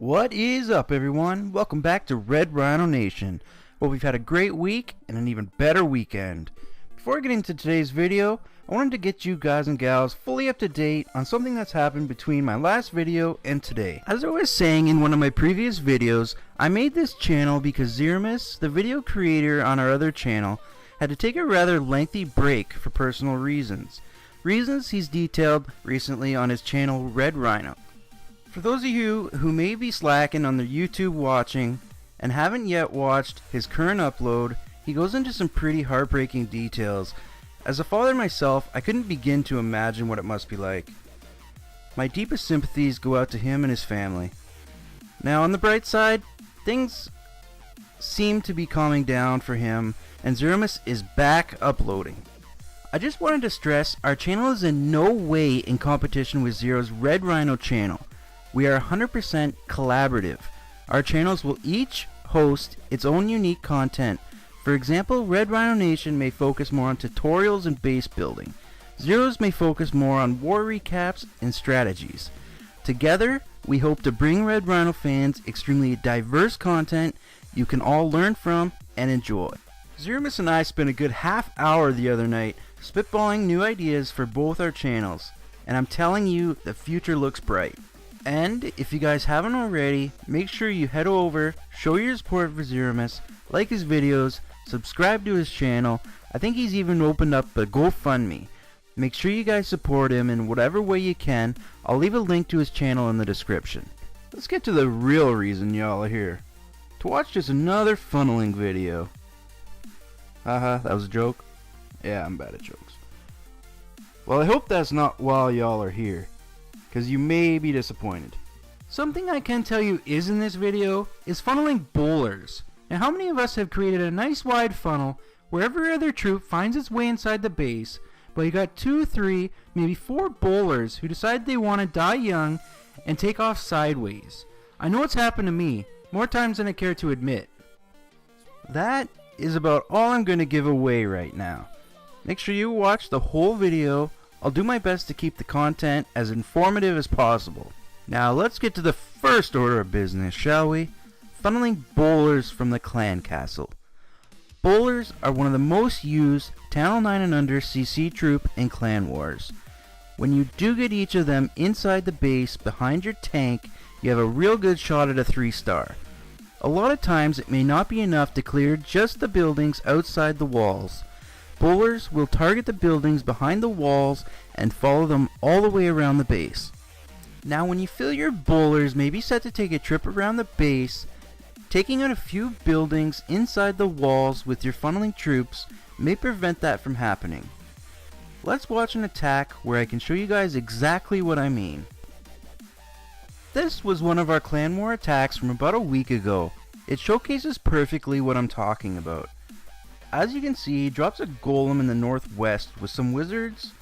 What is up, everyone? Welcome back to Red Rhino Nation. Well, we've had a great week and an even better weekend. Before I get into today's video, I wanted to get you guys and gals fully up to date on something that's happened between my last video and today. As I was saying in one of my previous videos, I made this channel because Xeromus, the video creator on our other channel, had to take a rather lengthy break for personal reasons. Reasons he's detailed recently on his channel Red Rhino. For those of you who may be slacking on their YouTube watching and haven't yet watched his current upload, he goes into some pretty heartbreaking details. As a father myself, I couldn't begin to imagine what it must be like. My deepest sympathies go out to him and his family. Now, on the bright side, things seem to be calming down for him, and Xeromus is back uploading. I just wanted to stress our channel is in no way in competition with Zero's Red Rhino channel. We are 100% collaborative. Our channels will each host its own unique content. For example, Red Rhino Nation may focus more on tutorials and base building. Zero's may focus more on war recaps and strategies. Together, we hope to bring Red Rhino fans extremely diverse content you can all learn from and enjoy. Xeromus and I spent a good half hour the other night spitballing new ideas for both our channels, and I'm telling you, the future looks bright. And if you guys haven't already, make sure you head over, show your support for Xeromus, like his videos, subscribe to his channel. I think he's even opened up a GoFundMe. Make sure you guys support him in whatever way you can. I'll leave a link to his channel in the description. Let's get to the real reason y'all are here. To watch just another funneling video. Haha, that was a joke? Yeah, I'm bad at jokes. Well, I hope that's not while y'all are here, because you may be disappointed. Something I can tell you is in this video is funneling bowlers. Now, how many of us have created a nice wide funnel where every other troop finds its way inside the base, but you got 2, 3, maybe 4 bowlers who decide they want to die young and take off sideways? I know it's happened to me, more times than I care to admit. That is about all I'm going to give away right now. Make sure you watch the whole video. I'll do my best to keep the content as informative as possible. Now let's get to the first order of business, shall we? Funneling bowlers from the clan castle. Bowlers are one of the most used Town 9 and under CC troop in Clan Wars. When you do get each of them inside the base behind your tank, you have a real good shot at a 3-star. A lot of times it may not be enough to clear just the buildings outside the walls. Bowlers will target the buildings behind the walls and follow them all the way around the base. Now when you fill your bowlers may be set to take a trip around the base, taking out a few buildings inside the walls with your funneling troops may prevent that from happening. Let's watch an attack where I can show you guys exactly what I mean. This was one of our Clan War attacks from about a week ago. It showcases perfectly what I'm talking about. As you can see, he drops a golem in the northwest with some wizards,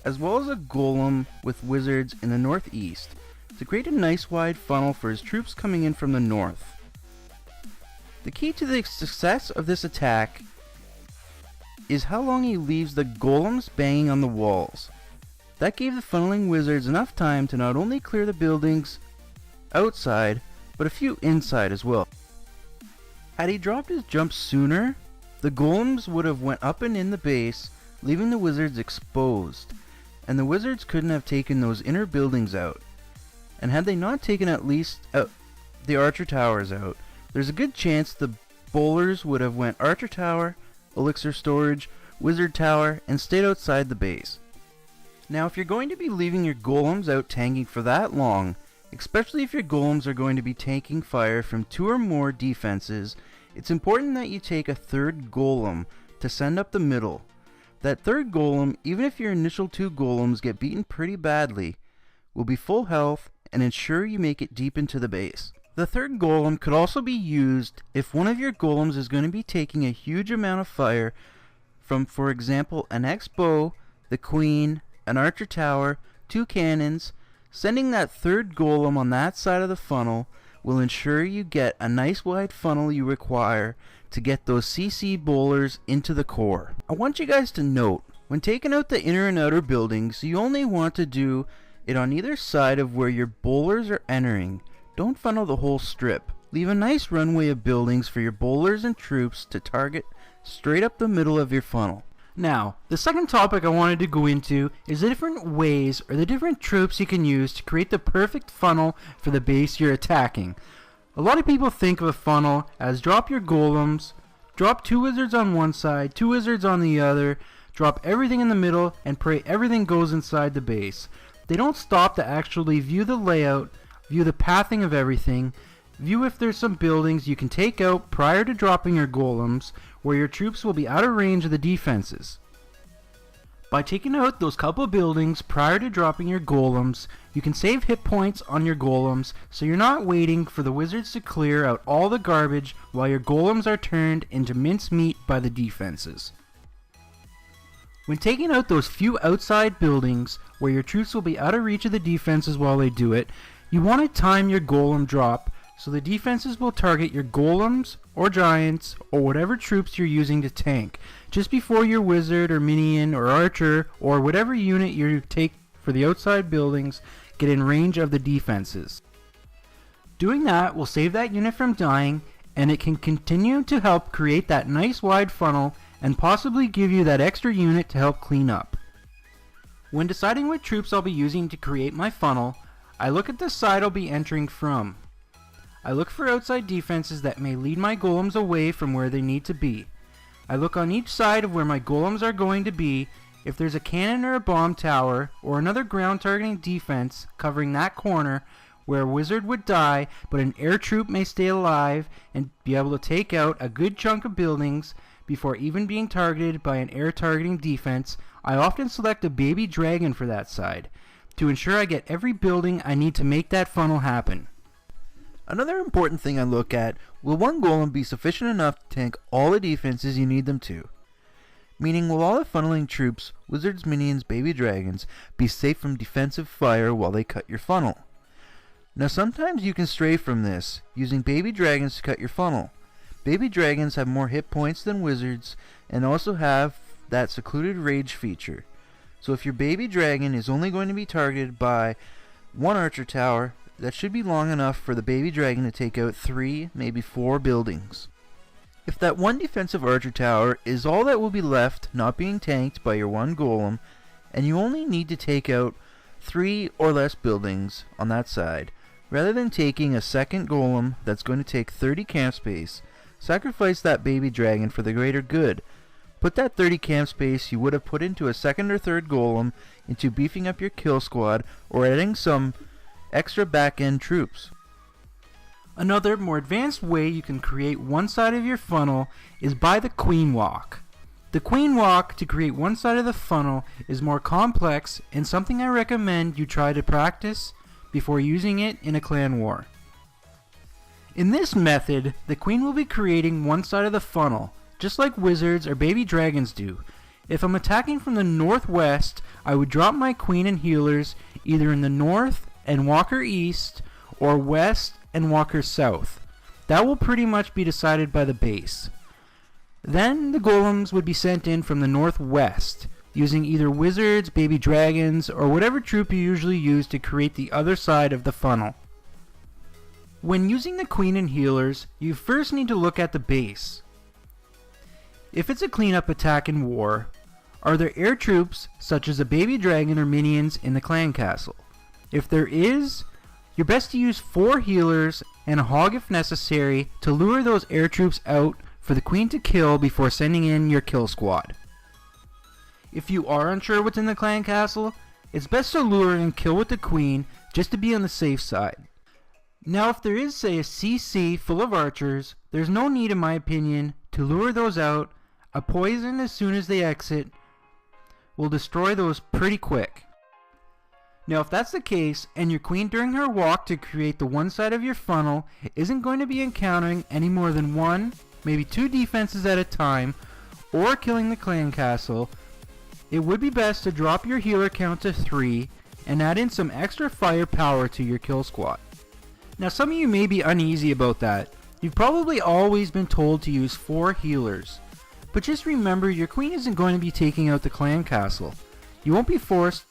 as well as a golem with wizards in the northeast, to create a nice wide funnel for his troops coming in from the north. The key to the success of this attack is how long he leaves the golems banging on the walls. That gave the funneling wizards enough time to not only clear the buildings outside, but a few inside as well. Had he dropped his jump sooner, the golems would have went up and in the base, leaving the wizards exposed, and the wizards couldn't have taken those inner buildings out. And had they not taken at least the archer towers out, there's a good chance the bowlers would have went archer tower, elixir storage, wizard tower, and stayed outside the base. Now if you're going to be leaving your golems out tanking for that long, especially if your golems are going to be taking fire from 2 or more defenses, it's important that you take a 3rd golem to send up the middle. That 3rd golem, even if your initial 2 golems get beaten pretty badly, will be full health and ensure you make it deep into the base. The 3rd golem could also be used if one of your golems is going to be taking a huge amount of fire from, for example, an X-bow, the queen, an archer tower, 2 cannons. Sending that 3rd golem on that side of the funnel will ensure you get a nice wide funnel you require to get those CC bowlers into the core. I want you guys to note, when taking out the inner and outer buildings, you only want to do it on either side of where your bowlers are entering. Don't funnel the whole strip. Leave a nice runway of buildings for your bowlers and troops to target straight up the middle of your funnel. Now, the second topic I wanted to go into is the different ways or the different tropes you can use to create the perfect funnel for the base you're attacking. A lot of people think of a funnel as drop your golems, drop 2 wizards on one side, 2 wizards on the other, drop everything in the middle, and pray everything goes inside the base. They don't stop to actually view the layout, view the pathing of everything, view if there's some buildings you can take out prior to dropping your golems, where your troops will be out of range of the defenses. By taking out those couple buildings prior to dropping your golems, you can save hit points on your golems, so you're not waiting for the wizards to clear out all the garbage while your golems are turned into mincemeat by the defenses. When taking out those few outside buildings where your troops will be out of reach of the defenses while they do it, you want to time your golem drop so the defenses will target your golems or giants or whatever troops you're using to tank just before your wizard or minion or archer or whatever unit you take for the outside buildings get in range of the defenses. Doing that will save that unit from dying, and it can continue to help create that nice wide funnel and possibly give you that extra unit to help clean up. When deciding what troops I'll be using to create my funnel, I look at the side I'll be entering from. I look for outside defenses that may lead my golems away from where they need to be. I look on each side of where my golems are going to be. If there's a cannon or a bomb tower or another ground targeting defense covering that corner where a wizard would die but an air troop may stay alive and be able to take out a good chunk of buildings before even being targeted by an air targeting defense, I often select a baby dragon for that side to ensure I get every building I need to make that funnel happen. Another important thing I look at, will one golem be sufficient enough to tank all the defenses you need them to? Meaning, will all the funneling troops, wizards, minions, baby dragons, be safe from defensive fire while they cut your funnel? Now sometimes you can stray from this, using baby dragons to cut your funnel. Baby dragons have more hit points than wizards, and also have that secluded rage feature. So if your baby dragon is only going to be targeted by one archer tower, that should be long enough for the baby dragon to take out 3, maybe 4 buildings. If that one defensive archer tower is all that will be left not being tanked by your one golem, and you only need to take out 3 or less buildings on that side, rather than taking a second golem that's going to take 30 camp space, sacrifice that baby dragon for the greater good. Put that 30 camp space you would have put into a second or third golem into beefing up your kill squad or adding some extra back-end troops. Another more advanced way you can create one side of your funnel is by the queen walk. The queen walk to create one side of the funnel is more complex and something I recommend you try to practice before using it in a clan war. In this method, the queen will be creating one side of the funnel, just like wizards or baby dragons do. If I'm attacking from the northwest, I would drop my queen and healers either in the north and walk her east, or west and walk her south. That will pretty much be decided by the base. Then the golems would be sent in from the northwest, using either wizards, baby dragons, or whatever troop you usually use to create the other side of the funnel. When using the queen and healers, you first need to look at the base. If it's a cleanup attack in war, are there air troops such as a baby dragon or minions in the clan castle? If there is, you're best to use 4 healers and a hog if necessary to lure those air troops out for the queen to kill before sending in your kill squad. If you are unsure what's in the clan castle, it's best to lure and kill with the queen just to be on the safe side. Now if there is, say, a CC full of archers, there's no need, in my opinion, to lure those out. A poison as soon as they exit will destroy those pretty quick. Now if that's the case, and your queen during her walk to create the one side of your funnel isn't going to be encountering any more than 1, maybe 2 defenses at a time, or killing the clan castle, it would be best to drop your healer count to 3 and add in some extra firepower to your kill squad. Now some of you may be uneasy about that. You've probably always been told to use 4 healers, but just remember your queen isn't going to be taking out the clan castle. You won't be forced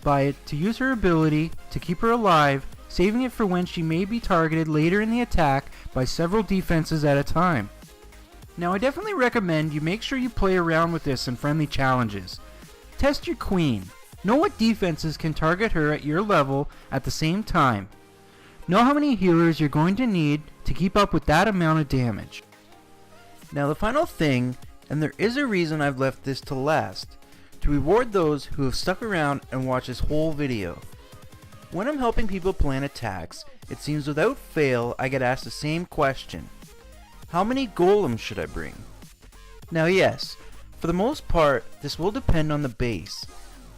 by it to use her ability to keep her alive saving it for when she may be targeted later in the attack by several defenses at a time. Now I definitely recommend you make sure you play around with this in friendly challenges. Test your queen. Know what defenses can target her at your level at the same time. Know how many healers you're going to need to keep up with that amount of damage. Now the final thing, and there is a reason I've left this to last, to reward those who have stuck around and watched this whole video. When I'm helping people plan attacks, it seems without fail I get asked the same question. How many golems should I bring? Now yes, for the most part this will depend on the base,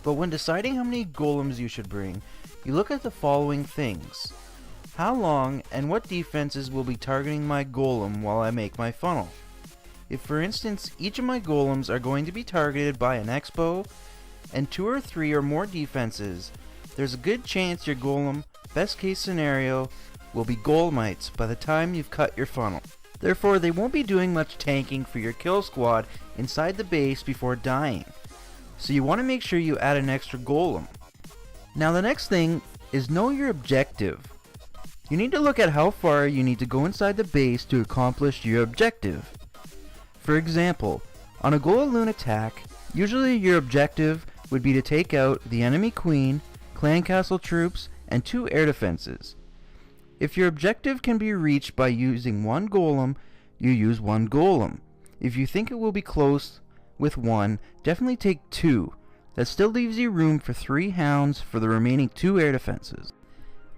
but when deciding how many golems you should bring, you look at the following things. How long and what defenses will be targeting my golem while I make my funnel? If for instance each of my golems are going to be targeted by an X-bow and 2 or 3 or more defenses, there's a good chance your golem, best case scenario, will be golemites by the time you've cut your funnel. Therefore they won't be doing much tanking for your kill squad inside the base before dying, so you want to make sure you add an extra golem. Now the next thing is know your objective. You need to look at how far you need to go inside the base to accomplish your objective. For example, on a Golem attack, usually your objective would be to take out the enemy queen, clan castle troops, and 2 air defenses. If your objective can be reached by using 1 golem, you use 1 golem. If you think it will be close with 1, definitely take 2. That still leaves you room for 3 hounds for the remaining 2 air defenses.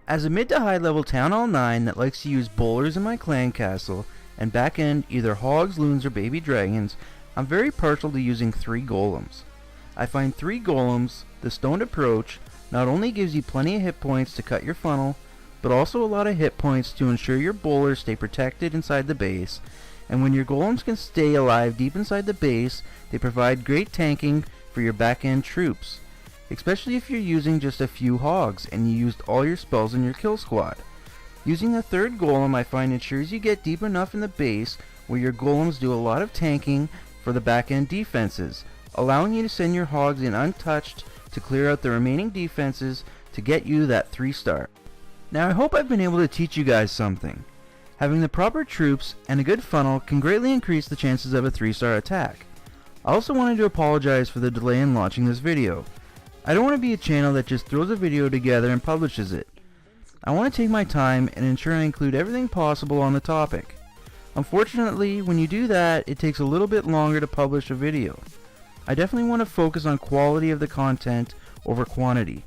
As a mid to high level Town Hall 9 that likes to use bowlers in my clan castle and back end either hogs, loons, or baby dragons, I'm very partial to using 3 golems. I find 3 golems, the stoned approach, not only gives you plenty of hit points to cut your funnel, but also a lot of hit points to ensure your bowlers stay protected inside the base, and when your golems can stay alive deep inside the base, they provide great tanking for your back end troops, especially if you're using just a few hogs and you used all your spells in your kill squad. Using the 3rd golem I find ensures you get deep enough in the base where your golems do a lot of tanking for the back end defenses, allowing you to send your hogs in untouched to clear out the remaining defenses to get you that 3-star. Now I hope I've been able to teach you guys something. Having the proper troops and a good funnel can greatly increase the chances of a 3-star attack. I also wanted to apologize for the delay in launching this video. I don't want to be a channel that just throws a video together and publishes it. I want to take my time and ensure I include everything possible on the topic. Unfortunately, when you do that, it takes a little bit longer to publish a video. I definitely want to focus on quality of the content over quantity.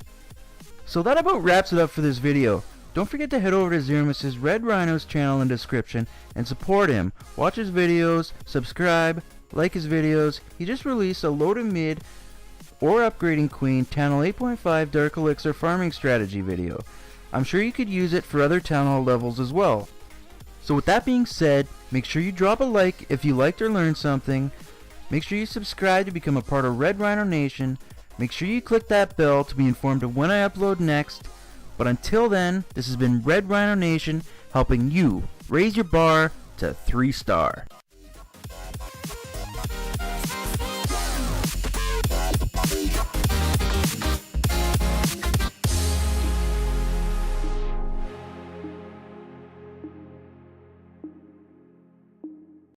So that about wraps it up for this video. Don't forget to head over to Xeromus' Red Rhino's channel in the description and support him. Watch his videos, subscribe, like his videos. He just released a loaded mid or upgrading queen Town Hall 8.5 Dark Elixir farming strategy video. I'm sure you could use it for other Town Hall levels as well. So with that being said, make sure you drop a like if you liked or learned something. Make sure you subscribe to become a part of Red Rhino Nation. Make sure you click that bell to be informed of when I upload next. But until then, this has been Red Rhino Nation helping you raise your bar to 3-star.